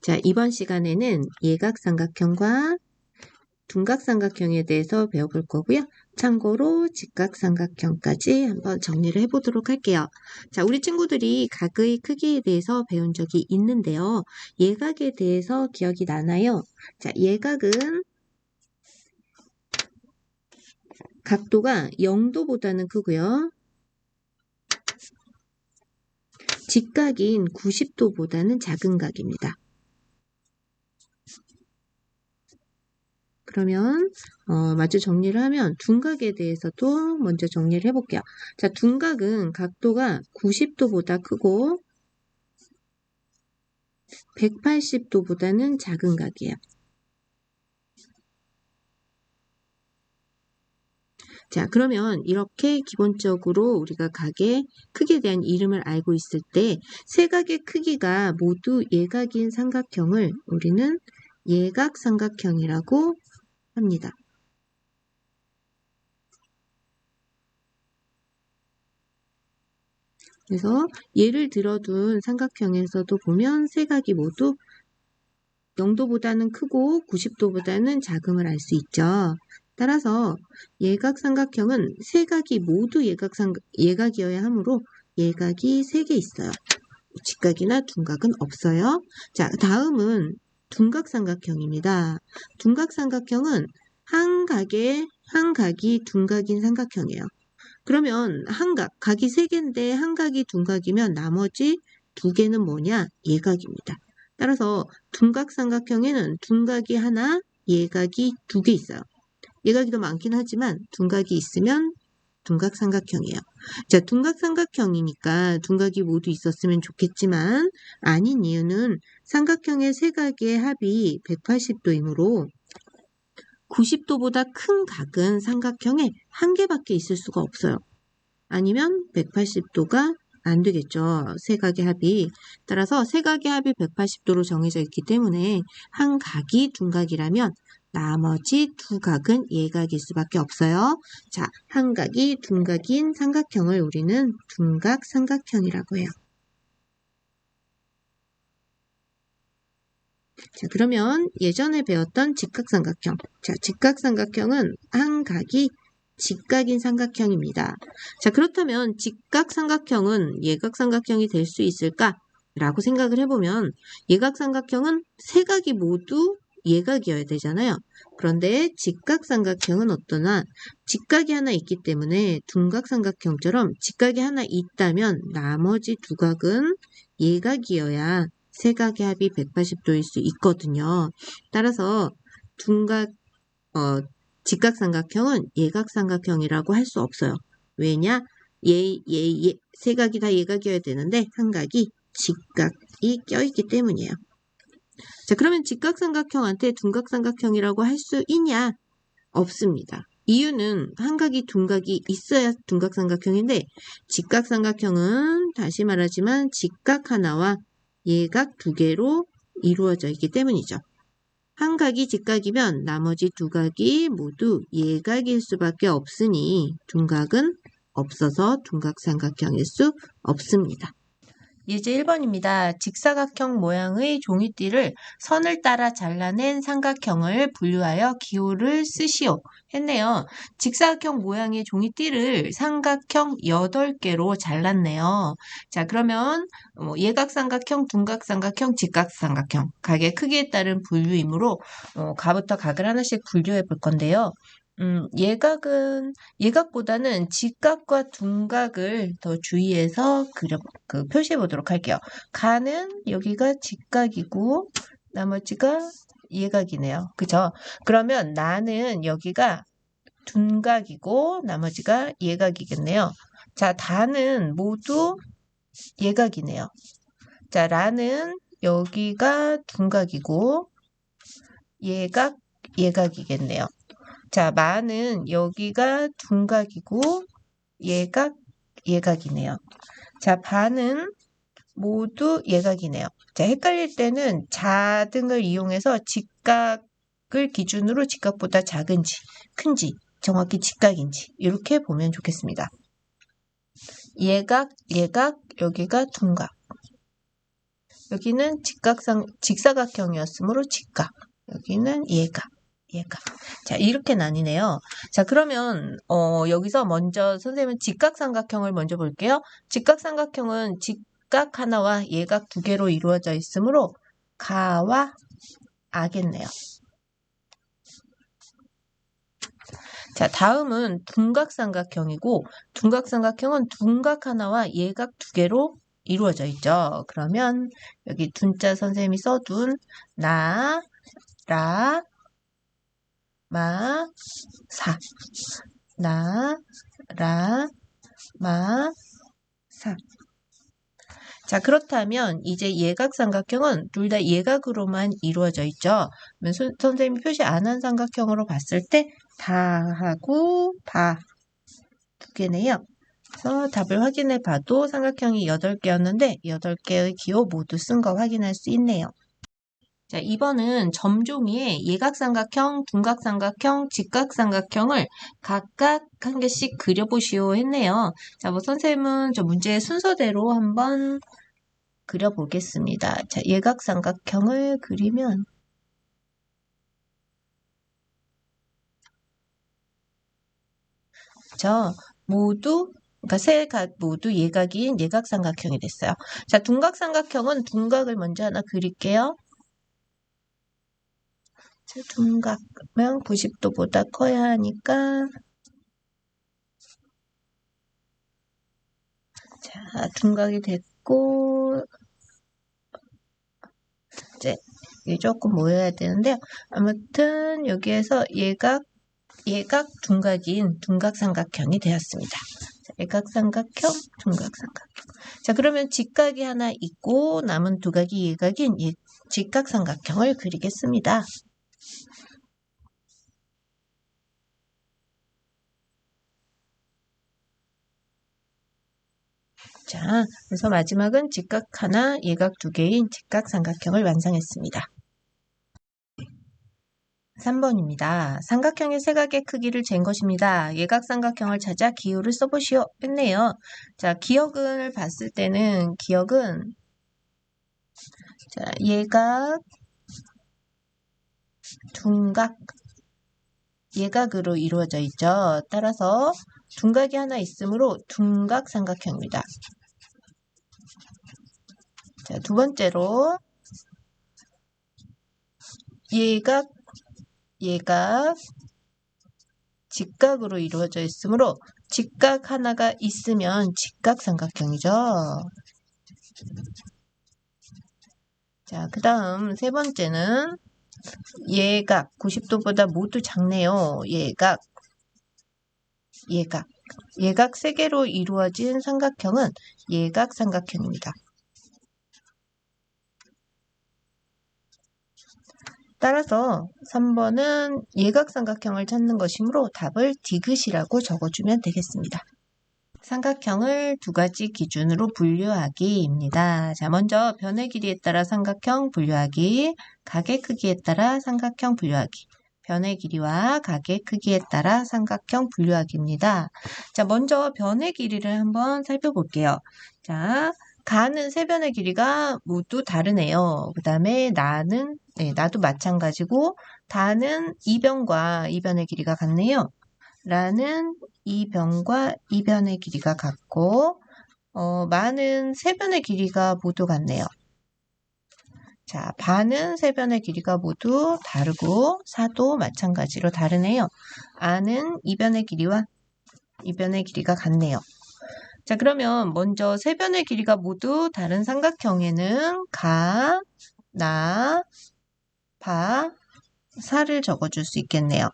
자, 이번 시간에는 예각삼각형과 둔각삼각형에 대해서 배워볼 거고요. 참고로 직각삼각형까지 한번 정리를 해보도록 할게요. 자, 우리 친구들이 각의 크기에 대해서 배운 적이 있는데요. 예각에 대해서 기억이 나나요? 자, 예각은 각도가 0도보다는 크고요. 직각인 90도보다는 작은 각입니다. 그러면 마저 정리를 하면 둔각에 대해서도 먼저 정리를 해볼게요. 자, 둔각은 각도가 90도보다 크고 180도보다는 작은 각이에요. 자, 그러면 이렇게 기본적으로 우리가 각의 크기에 대한 이름을 알고 있을 때 세 각의 크기가 모두 예각인 삼각형을 우리는 예각삼각형이라고 합니다. 그래서 예를 들어둔 삼각형에서도 보면 세 각이 모두 0도보다는 크고 90도보다는 작음을 알 수 있죠. 따라서 예각삼각형은 세 각이 모두 예각이어야 하므로 예각이 3개 있어요. 직각이나 둔각은 없어요. 자, 다음은 둔각삼각형입니다. 둔각삼각형은 한 각이 둔각인 삼각형이에요. 그러면 각이 3개인데 한 각이 둔각이면 나머지 2개는 뭐냐? 예각입니다. 따라서 둔각삼각형에는 둔각이 하나, 예각이 2개 있어요. 예각이 더 많긴 하지만 둔각이 있으면 둔각삼각형이에요. 자, 둔각삼각형이니까 둔각이 모두 있었으면 좋겠지만 아닌 이유는 삼각형의 세 각의 합이 180도이므로 90도보다 큰 각은 삼각형에 한 개밖에 있을 수가 없어요. 아니면 180도가 안 되겠죠. 세 각의 합이. 따라서 세 각의 합이 180도로 정해져 있기 때문에 한 각이 둔각이라면 나머지 2각은 예각일 수밖에 없어요. 자, 한 각이 둔각인 삼각형을 우리는 둔각삼각형이라고 해요. 자, 그러면 예전에 배웠던 직각삼각형. 자, 직각삼각형은 한 각이 직각인 삼각형입니다. 자, 그렇다면 직각삼각형은 예각삼각형이 될 수 있을까? 라고 생각을 해보면 예각삼각형은 세 각이 모두 예각이어야 되잖아요. 그런데 직각삼각형은 어떠나 직각이 하나 있기 때문에 둔각삼각형처럼 직각이 하나 있다면 나머지 2각은 예각이어야 세 각의 합이 180도일 수 있거든요. 따라서 직각삼각형은 예각삼각형이라고 할 수 없어요. 왜냐? 세 각이 다 예각이어야 되는데 한 각이 직각이 껴있기 때문이에요. 자, 그러면 직각삼각형한테 둔각삼각형이라고 할 수 있냐? 없습니다. 이유는 한 각이 둔각이 있어야 둔각삼각형인데 직각삼각형은 다시 말하지만 직각 하나와 예각 2개로 이루어져 있기 때문이죠. 한 각이 직각이면 나머지 2각이 모두 예각일 수밖에 없으니 둔각은 없어서 둔각삼각형일 수 없습니다. 예제 1번입니다. 직사각형 모양의 종이띠를 선을 따라 잘라낸 삼각형을 분류하여 기호를 쓰시오 했네요. 직사각형 모양의 종이띠를 삼각형 8개로 잘랐네요. 자, 그러면 예각삼각형, 둔각삼각형, 직각삼각형 각의 크기에 따른 분류이므로 가부터 각을 하나씩 분류해 볼 건데요. 예각보다는 직각과 둔각을 더 주의해서 표시해 보도록 할게요. 가는 여기가 직각이고 나머지가 예각이네요. 그죠? 그러면 나는 여기가 둔각이고 나머지가 예각이겠네요. 자, 다는 모두 예각이네요. 자, 라는 여기가 둔각이고 예각이겠네요. 자, 마는 여기가 둔각이고 예각이네요. 자, 바는 모두 예각이네요. 자, 헷갈릴 때는 자등을 이용해서 직각을 기준으로 직각보다 작은지, 큰지, 정확히 직각인지 이렇게 보면 좋겠습니다. 예각, 여기가 둔각. 여기는 직사각형이었으므로 직각. 여기는 예각. 자, 이렇게 나뉘네요. 자, 그러면 여기서 먼저 선생님은 직각삼각형을 먼저 볼게요. 직각삼각형은 직각 하나와 예각 두 개로 이루어져 있으므로 가와 아겠네요. 자, 다음은 둔각삼각형이고 둔각삼각형은 둔각 하나와 예각 두 개로 이루어져 있죠. 그러면 여기 둔자 선생님이 써둔 나, 라, 마, 사. 나, 라, 마, 사. 자, 그렇다면 이제 예각삼각형은 둘 다 예각으로만 이루어져 있죠. 그러면 선생님이 표시 안 한 삼각형으로 봤을 때 다하고 바 두 개네요. 그래서 답을 확인해 봐도 삼각형이 8개였는데 8개의 기호 모두 쓴 거 확인할 수 있네요. 자, 2번은 점종이의 예각삼각형, 둔각삼각형, 직각삼각형을 각각 한 개씩 그려보시오 했네요. 자, 뭐 선생님은 저 문제의 순서대로 한번 그려보겠습니다. 자, 예각삼각형을 그리면 그러니까 세 각 모두 예각인 예각삼각형이 됐어요. 자, 둔각삼각형은 둔각을 먼저 하나 그릴게요. 자, 둔각면 90도보다 커야 하니까 자, 둔각이 됐고 이제 이게 조금 모여야 되는데요. 아무튼 여기에서 예각 둔각인 둔각삼각형이 되었습니다. 자, 예각삼각형, 둔각삼각형. 자, 그러면 직각이 하나 있고 남은 두 각이 예각인 직각삼각형을 그리겠습니다. 자, 그래서 마지막은 직각 하나, 예각 두 개인 직각삼각형을 완성했습니다. 3번입니다. 삼각형의 세 각의 크기를 잰 것입니다. 예각삼각형을 찾아 기호를 써보시오 했네요. 자, 기억을 봤을 때는 자, 예각, 둔각, 예각으로 이루어져 있죠. 따라서 둔각이 하나 있으므로 둔각삼각형입니다. 자, 두 번째로 예각, 직각으로 이루어져 있으므로 직각 하나가 있으면 직각삼각형이죠. 자, 그 다음 세 번째는 예각, 90도보다 모두 작네요. 예각 세 개로 이루어진 삼각형은 예각삼각형입니다. 따라서 3번은 예각삼각형을 찾는 것이므로 답을 디귿이라고 적어주면 되겠습니다. 삼각형을 두 가지 기준으로 분류하기입니다. 자, 먼저 변의 길이에 따라 삼각형 분류하기, 각의 크기에 따라 삼각형 분류하기. 변의 길이와 각의 크기에 따라 삼각형 분류하기입니다. 자, 먼저 변의 길이를 한번 살펴볼게요. 자, 가는 세 변의 길이가 모두 다르네요. 그 다음에 나도 마찬가지고, 다는 2변과 2변의 길이가 같네요. 라는 2변과 2변의 길이가 같고, 마는 세 변의 길이가 모두 같네요. 자, 바는 세 변의 길이가 모두 다르고, 사도 마찬가지로 다르네요. 아는 2변의 길이와 2변의 길이가 같네요. 자, 그러면 먼저 세 변의 길이가 모두 다른 삼각형에는 가, 나, 바, 사를 적어줄 수 있겠네요.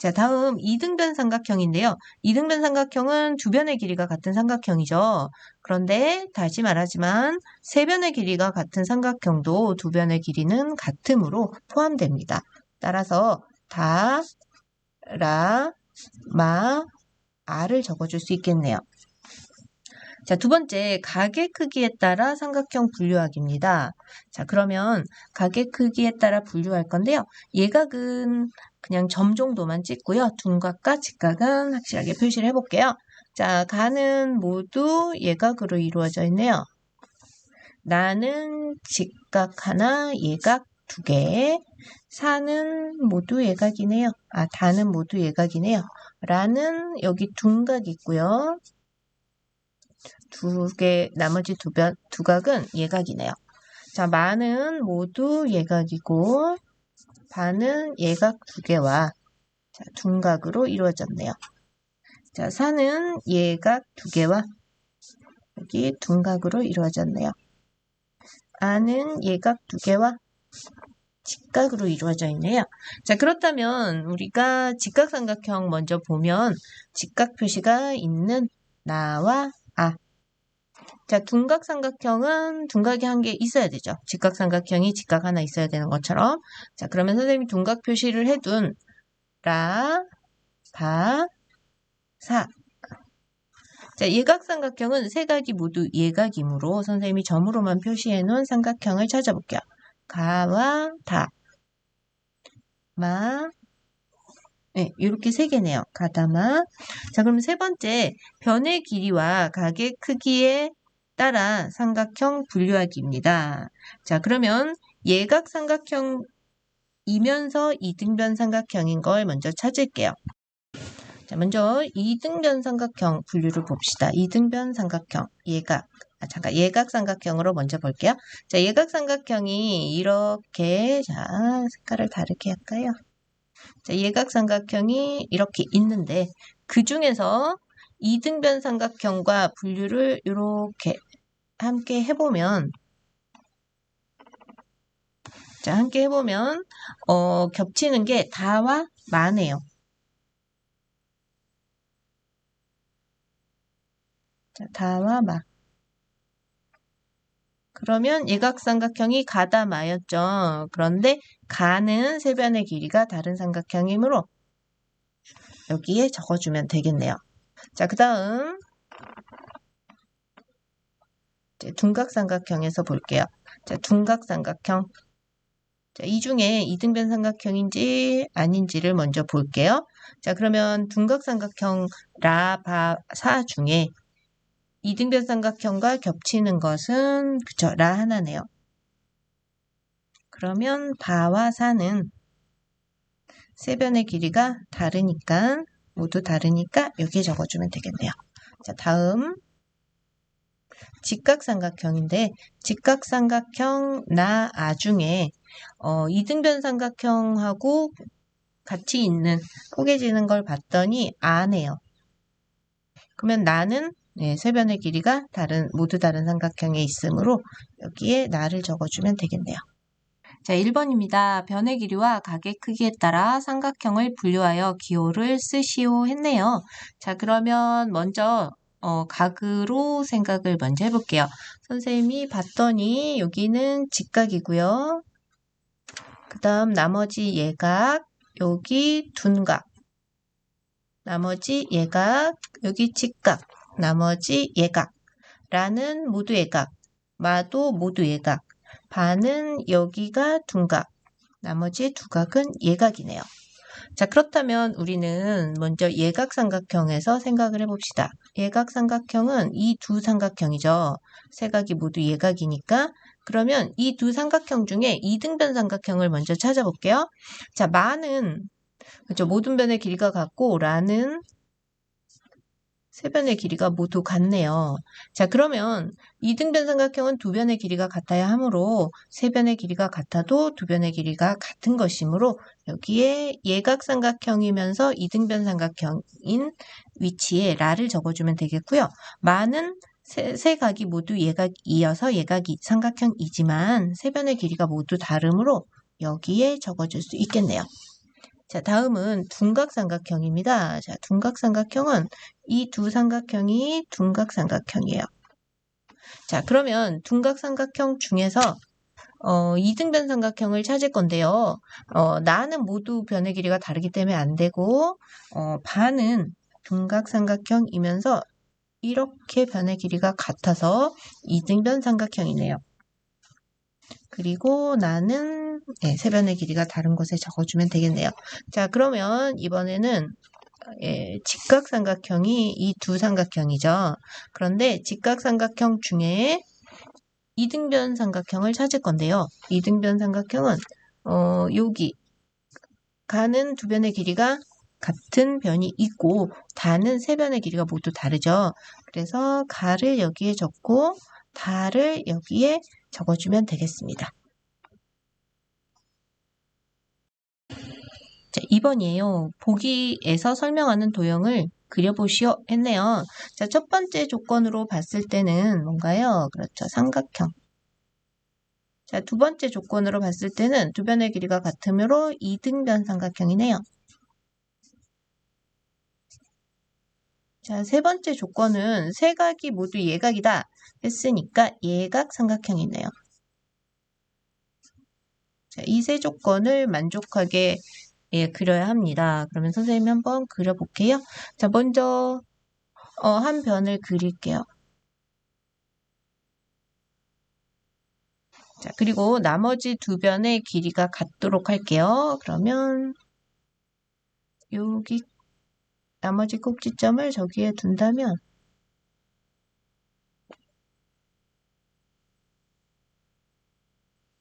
자, 다음 이등변 삼각형인데요. 이등변 삼각형은 두 변의 길이가 같은 삼각형이죠. 그런데 다시 말하지만 세 변의 길이가 같은 삼각형도 두 변의 길이는 같음으로 포함됩니다. 따라서 다, 라, 마, 아를 적어줄 수 있겠네요. 자, 두 번째, 각의 크기에 따라 삼각형 분류하기입니다. 자, 그러면 각의 크기에 따라 분류할 건데요. 예각은 그냥 점 정도만 찍고요. 둔각과 직각은 확실하게 표시를 해볼게요. 자, 가는 모두 예각으로 이루어져 있네요. 나는 직각 하나, 예각 두 개. 사는 모두 예각이네요. 다는 모두 예각이네요. 라는 여기 둔각 있고요. 두 개, 나머지 두 각은 예각이네요. 자, 마는 모두 예각이고, 반은 예각 두 개와 둔각으로 이루어졌네요. 자, 사는 예각 두 개와 여기 둔각으로 이루어졌네요. 아는 예각 두 개와 직각으로 이루어져 있네요. 자, 그렇다면 우리가 직각삼각형 먼저 보면 직각 표시가 있는 나와 자, 둔각삼각형은 둔각이 한 개 있어야 되죠. 직각삼각형이 직각 하나 있어야 되는 것처럼. 자, 그러면 선생님이 둔각 표시를 해둔 라, 바, 사. 자, 예각삼각형은 세 각이 모두 예각이므로 선생님이 점으로만 표시해 놓은 삼각형을 찾아볼게요. 가와 다, 마, 네, 이렇게 세 개네요. 가다마. 자, 그럼 세 번째, 변의 길이와 각의 크기에 따라 삼각형 분류하기입니다. 자, 그러면 예각삼각형이면서 이등변 삼각형인 걸 먼저 찾을게요. 자, 먼저 이등변 삼각형 분류를 봅시다. 이등변 삼각형, 예각삼각형으로 먼저 볼게요. 자, 예각삼각형이 이렇게, 자, 색깔을 다르게 할까요? 자, 예각삼각형이 이렇게 있는데 그 중에서 이등변 삼각형과 분류를 이렇게 함께 해보면 자, 함께 해보면 겹치는 게 다와 마네요. 자, 다와 마. 그러면 예각삼각형이 가다 마였죠. 그런데 가는 세 변의 길이가 다른 삼각형이므로 여기에 적어주면 되겠네요. 자, 그 다음 둔각삼각형에서 볼게요. 자, 둔각삼각형. 자, 이 중에 이등변 삼각형인지 아닌지를 먼저 볼게요. 자, 그러면 둔각삼각형 라, 바, 사 중에 이등변 삼각형과 겹치는 것은 그쵸, 라 하나네요. 그러면 바와 사는 세 변의 길이가 다르니까 모두 다르니까 여기에 적어주면 되겠네요. 자, 다음 직각삼각형인데 직각삼각형 나, 아 중에 이등변 삼각형하고 같이 있는 포개지는 걸 봤더니 아네요. 그러면 나는 세 변의 길이가 모두 다른 삼각형에 있으므로 여기에 나를 적어주면 되겠네요. 자, 1번입니다. 변의 길이와 각의 크기에 따라 삼각형을 분류하여 기호를 쓰시오 했네요. 자, 그러면 먼저 각으로 생각을 먼저 해볼게요. 선생님이 봤더니 여기는 직각이고요. 그 다음 나머지 예각, 여기 둔각. 나머지 예각, 여기 직각, 나머지 예각. 라는 모두 예각, 마도 모두 예각, 바는 여기가 둔각, 나머지 두 각은 예각이네요. 자, 그렇다면 우리는 먼저 예각삼각형에서 생각을 해봅시다. 예각삼각형은 이 두 삼각형이죠. 세 각이 모두 예각이니까 그러면 이 두 삼각형 중에 이등변 삼각형을 먼저 찾아볼게요. 자, 마는 그렇죠. 모든 변의 길이가 같고 라는 세 변의 길이가 모두 같네요. 자, 그러면 이등변 삼각형은 두 변의 길이가 같아야 하므로 세 변의 길이가 같아도 두 변의 길이가 같은 것이므로 여기에 예각삼각형이면서 이등변 삼각형인 위치에 라를 적어주면 되겠고요. 마는 세 각이 모두 예각이어서 예각이 삼각형이지만 세 변의 길이가 모두 다르므로 여기에 적어줄 수 있겠네요. 자, 다음은 둔각삼각형입니다. 자, 둔각삼각형은 이 두 삼각형이 둔각삼각형이에요. 자, 그러면 둔각삼각형 중에서 이등변 삼각형을 찾을 건데요. 나는 모두 변의 길이가 다르기 때문에 안 되고 바는 둔각삼각형이면서 이렇게 변의 길이가 같아서 이등변 삼각형이네요. 그리고 나는 세 변의 길이가 다른 곳에 적어주면 되겠네요. 자, 그러면 이번에는 직각삼각형이 이 두 삼각형이죠. 그런데 직각삼각형 중에 이등변 삼각형을 찾을 건데요. 이등변 삼각형은 여기 가는 두 변의 길이가 같은 변이 있고 다는 세 변의 길이가 모두 다르죠. 그래서 가를 여기에 적고 다를 여기에 적어주면 되겠습니다. 자, 2번이에요. 보기에서 설명하는 도형을 그려보시오 했네요. 자, 첫 번째 조건으로 봤을 때는 뭔가요? 그렇죠. 삼각형. 자, 두 번째 조건으로 봤을 때는 두 변의 길이가 같으므로 이등변 삼각형이네요. 자, 세 번째 조건은 세 각이 모두 예각이다 했으니까 예각 삼각형이네요. 자, 이 세 조건을 만족하게 그려야 합니다. 그러면 선생님이 한번 그려볼게요. 자, 먼저 한 변을 그릴게요. 자, 그리고 나머지 두 변의 길이가 같도록 할게요. 그러면 여기 나머지 꼭지점을 저기에 둔다면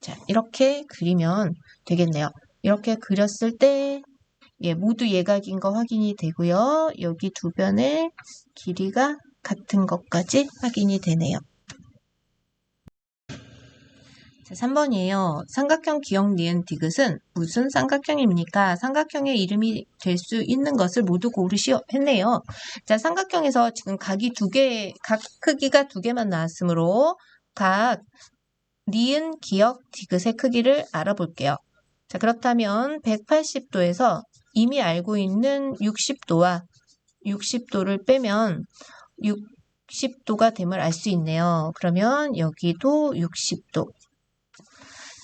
자, 이렇게 그리면 되겠네요. 이렇게 그렸을 때 모두 예각인 거 확인이 되고요. 여기 두 변의 길이가 같은 것까지 확인이 되네요. 자, 3번이에요. 삼각형 기역 니은 디귿은 무슨 삼각형입니까? 삼각형의 이름이 될 수 있는 것을 모두 고르시오 했네요. 자, 삼각형에서 지금 각 크기가 두 개만 나왔으므로 각 니은 기역 디귿의 크기를 알아볼게요. 자, 그렇다면 180도에서 이미 알고 있는 60도와 60도를 빼면 60도가 됨을 알 수 있네요. 그러면 여기도 60도.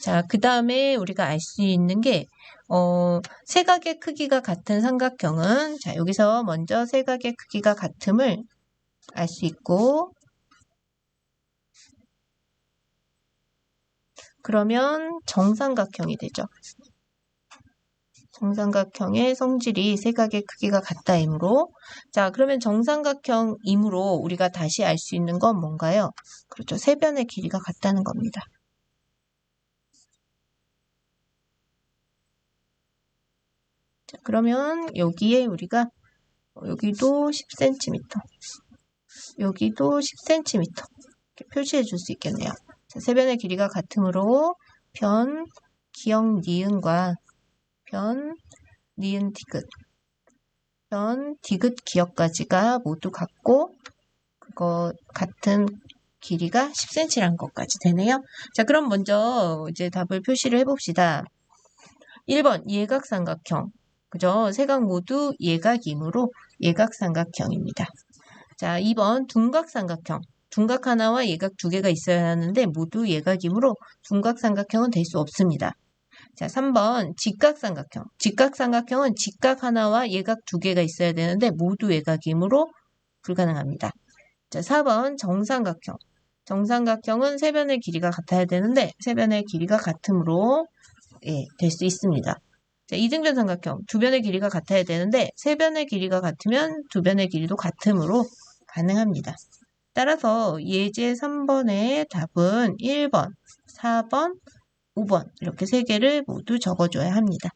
자, 그 다음에 우리가 알 수 있는 게 세 각의 크기가 같은 삼각형은 자, 여기서 먼저 세 각의 크기가 같음을 알 수 있고 그러면 정삼각형이 되죠. 정삼각형의 성질이 세 각의 크기가 같다이므로 자, 그러면 정삼각형이므로 우리가 다시 알 수 있는 건 뭔가요? 그렇죠. 세 변의 길이가 같다는 겁니다. 자, 그러면 여기에 우리가 여기도 10cm, 여기도 10cm 이렇게 표시해 줄 수 있겠네요. 자, 세 변의 길이가 같으므로 변 기역 니은과 변 니은 디귿, 변 디귿 기역까지가 모두 같고 그거 같은 길이가 10cm라는 것까지 되네요. 자, 그럼 먼저 이제 답을 표시를 해봅시다. 1번 예각삼각형. 그죠? 세 각 모두 예각이므로 예각삼각형입니다. 자, 2번 둔각삼각형. 둔각 하나와 예각 두 개가 있어야 하는데 모두 예각이므로 둔각삼각형은 될 수 없습니다. 자, 3번 직각삼각형. 직각삼각형은 직각 하나와 예각 두 개가 있어야 되는데 모두 예각이므로 불가능합니다. 자, 4번 정삼각형. 정삼각형은 세 변의 길이가 같아야 되는데 세 변의 길이가 같으므로 될 수 있습니다. 자, 이등변 삼각형. 두 변의 길이가 같아야 되는데 세 변의 길이가 같으면 두 변의 길이도 같으므로 가능합니다. 따라서 예제 3번의 답은 1번, 4번, 5번 이렇게 세 개를 모두 적어줘야 합니다.